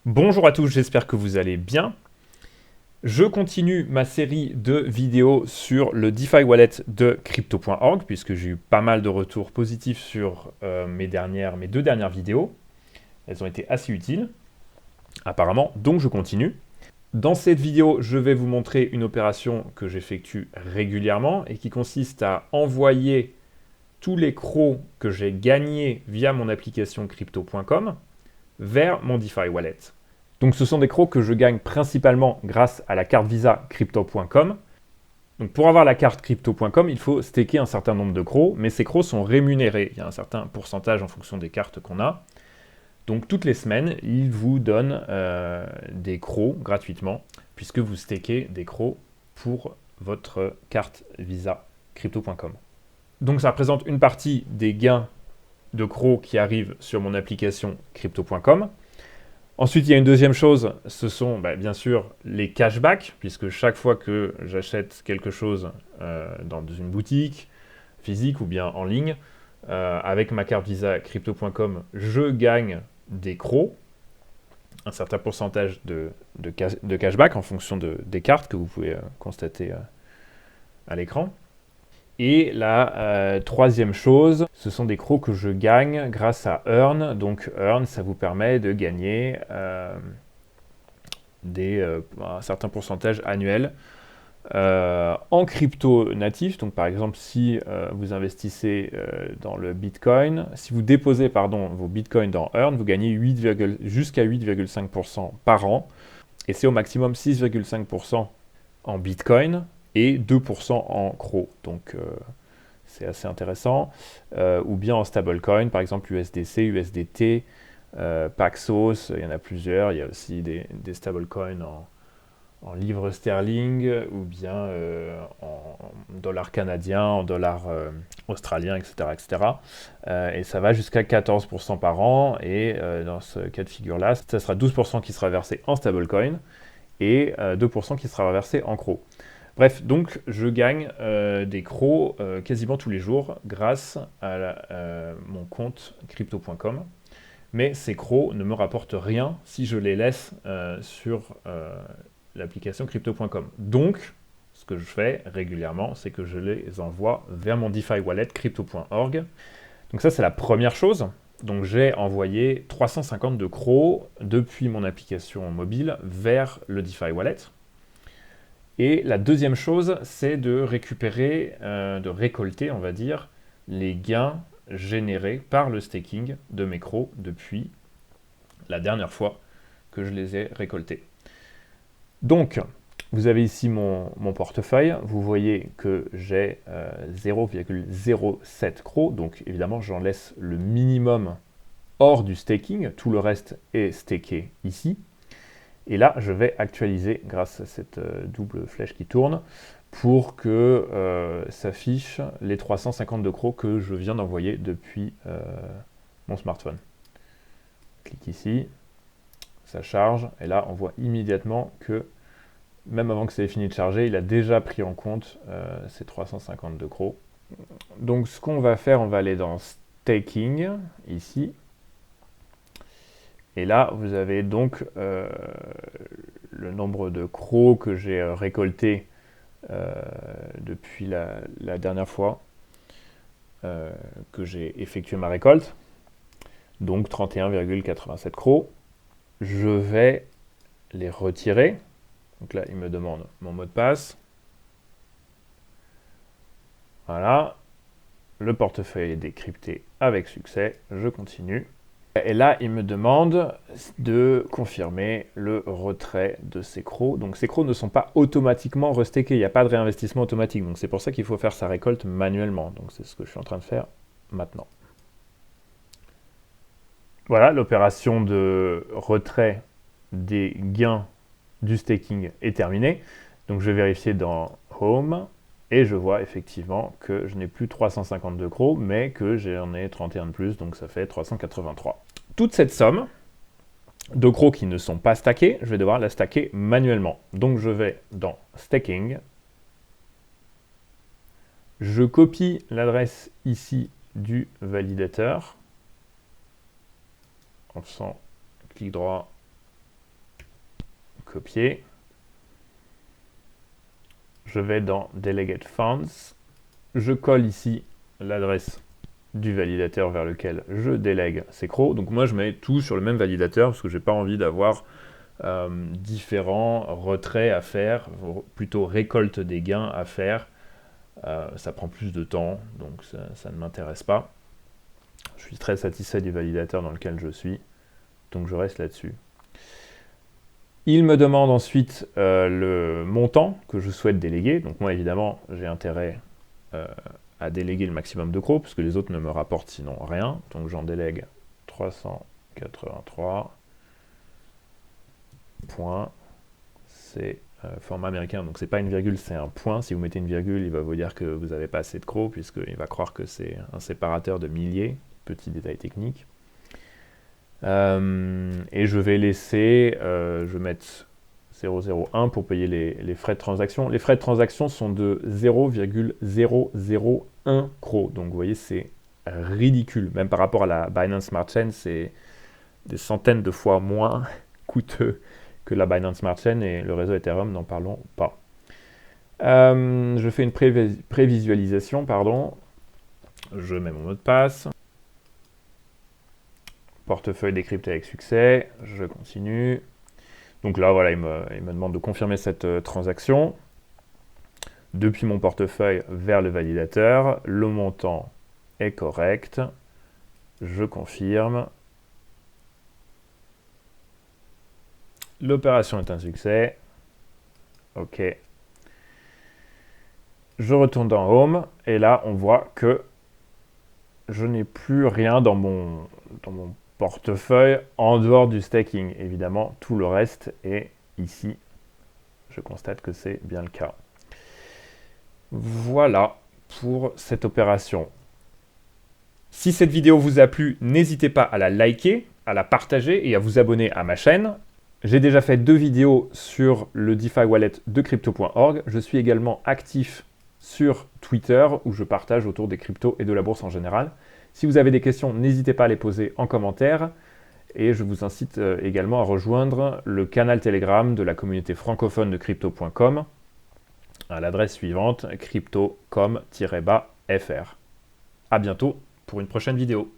Bonjour à tous, j'espère que vous allez bien. Je continue ma série de vidéos sur le DeFi Wallet de Crypto.org puisque j'ai eu pas mal de retours positifs sur mes deux dernières vidéos. Elles ont été assez utiles, apparemment, donc je continue. Dans cette vidéo, je vais vous montrer une opération que j'effectue régulièrement et qui consiste à envoyer tous les CRO que j'ai gagnés via mon application crypto.com vers mon DeFi Wallet. Donc ce sont des CRO que je gagne principalement grâce à la carte Visa Crypto.com. Donc pour avoir la carte Crypto.com, il faut staker un certain nombre de CRO, mais ces CRO sont rémunérés. Il y a un certain pourcentage en fonction des cartes qu'on a. Donc toutes les semaines, ils vous donnent des CRO gratuitement, puisque vous stakez des CRO pour votre carte Visa Crypto.com. Donc ça représente une partie des gains de CRO qui arrivent sur mon application Crypto.com. Ensuite, il y a une deuxième chose, ce sont bien sûr les cashbacks, puisque chaque fois que j'achète quelque chose dans une boutique physique ou bien en ligne, avec ma carte Visa Crypto.com, je gagne des CRO, un certain pourcentage de cashback en fonction des cartes que vous pouvez constater à l'écran. Et la troisième chose, ce sont des CRO que je gagne grâce à Earn. Donc Earn, ça vous permet de gagner un certain pourcentage annuel en crypto natif. Donc par exemple, si vous investissez dans le Bitcoin, si vous déposez vos Bitcoins dans Earn, vous gagnez jusqu'à 8,5% par an. Et c'est au maximum 6,5% en Bitcoin et 2% en CRO. Donc c'est assez intéressant. Ou bien en stablecoin, par exemple USDC, USDT, Paxos, il y en a plusieurs. Il y a aussi des stablecoins en livres sterling ou bien en dollars canadiens, en dollars australiens, etc. etc. Et ça va jusqu'à 14% par an. Et dans ce cas de figure-là, ça sera 12% qui sera versé en stablecoin et 2% qui sera versé en CRO. Bref, donc je gagne des CRO quasiment tous les jours grâce à mon compte crypto.com. Mais ces CRO ne me rapportent rien si je les laisse sur l'application crypto.com. Donc, ce que je fais régulièrement, c'est que je les envoie vers mon DeFi Wallet crypto.org. Donc ça, c'est la première chose. Donc j'ai envoyé 350 de CRO depuis mon application mobile vers le DeFi Wallet. Et la deuxième chose, c'est de récolter, on va dire, les gains générés par le staking de mes CRO depuis la dernière fois que je les ai récoltés. Donc, vous avez ici mon portefeuille. Vous voyez que j'ai 0,07 CRO. Donc, évidemment, j'en laisse le minimum hors du staking. Tout le reste est staké ici. Et là, je vais actualiser grâce à cette double flèche qui tourne pour que s'affichent les 352 CRO que je viens d'envoyer depuis mon smartphone. Clique ici, ça charge, et là, on voit immédiatement que, même avant que ça ait fini de charger, il a déjà pris en compte ces 352 CRO. Donc, ce qu'on va faire, on va aller dans Staking, ici. Et là, vous avez donc le nombre de CRO que j'ai récolté depuis la dernière fois que j'ai effectué ma récolte. Donc 31,87 CRO. Je vais les retirer. Donc là, il me demande mon mot de passe. Voilà. Le portefeuille est décrypté avec succès. Je continue. Et là, il me demande de confirmer le retrait de ces CRO. Donc ces CRO ne sont pas automatiquement restakés, il n'y a pas de réinvestissement automatique. Donc c'est pour ça qu'il faut faire sa récolte manuellement. Donc c'est ce que je suis en train de faire maintenant. Voilà, l'opération de retrait des gains du staking est terminée. Donc je vais vérifier dans Home et je vois effectivement que je n'ai plus 352 CRO, mais que j'en ai 31 de plus, donc ça fait 383. Toute cette somme de CRO qui ne sont pas stackés, je vais devoir la stacker manuellement. Donc je vais dans Staking, je copie l'adresse ici du validateur en faisant clic droit, copier. Je vais dans Delegate Funds. Je colle ici l'adresse du validateur vers lequel je délègue ces CRO. Donc moi, je mets tout sur le même validateur parce que je n'ai pas envie d'avoir différents retraits à faire, plutôt récolte des gains à faire. Ça prend plus de temps, donc ça ne m'intéresse pas. Je suis très satisfait du validateur dans lequel je suis, donc je reste là-dessus. Il me demande ensuite le montant que je souhaite déléguer. Donc moi, évidemment, j'ai intérêt à déléguer le maximum de CRO, parce que les autres ne me rapportent sinon rien. Donc j'en délègue 383 points. C'est format américain, donc c'est pas une virgule, c'est un point. Si vous mettez une virgule, il va vous dire que vous n'avez pas assez de CRO, puisqu'il va croire que c'est un séparateur de milliers. Petit détail technique. Et je vais laisser, je vais mettre 0,01 pour payer les frais de transaction. Les frais de transaction sont de 0,001 CRO. Donc vous voyez, c'est ridicule. Même par rapport à la Binance Smart Chain, c'est des centaines de fois moins coûteux que la Binance Smart Chain, et le réseau Ethereum, n'en parlons pas. Je fais une prévisualisation, pardon. Je mets mon mot de passe. Portefeuille décrypté avec succès. Je continue. Donc là, voilà, il me demande de confirmer cette transaction. Depuis mon portefeuille vers le validateur, le montant est correct. Je confirme. L'opération est un succès. OK. Je retourne dans Home et là, on voit que je n'ai plus rien dans mon portefeuille en dehors du staking. Évidemment, tout le reste est ici. Je constate que c'est bien le cas. Voilà pour cette opération. Si cette vidéo vous a plu, n'hésitez pas à la liker, à la partager et à vous abonner à ma chaîne. J'ai déjà fait 2 vidéos sur le DeFi Wallet de Crypto.org. Je suis également actif sur Twitter où je partage autour des cryptos et de la bourse en général. Si vous avez des questions, n'hésitez pas à les poser en commentaire. Et je vous incite également à rejoindre le canal Telegram de la communauté francophone de Crypto.com à l'adresse suivante, crypto.com-fr. À bientôt pour une prochaine vidéo.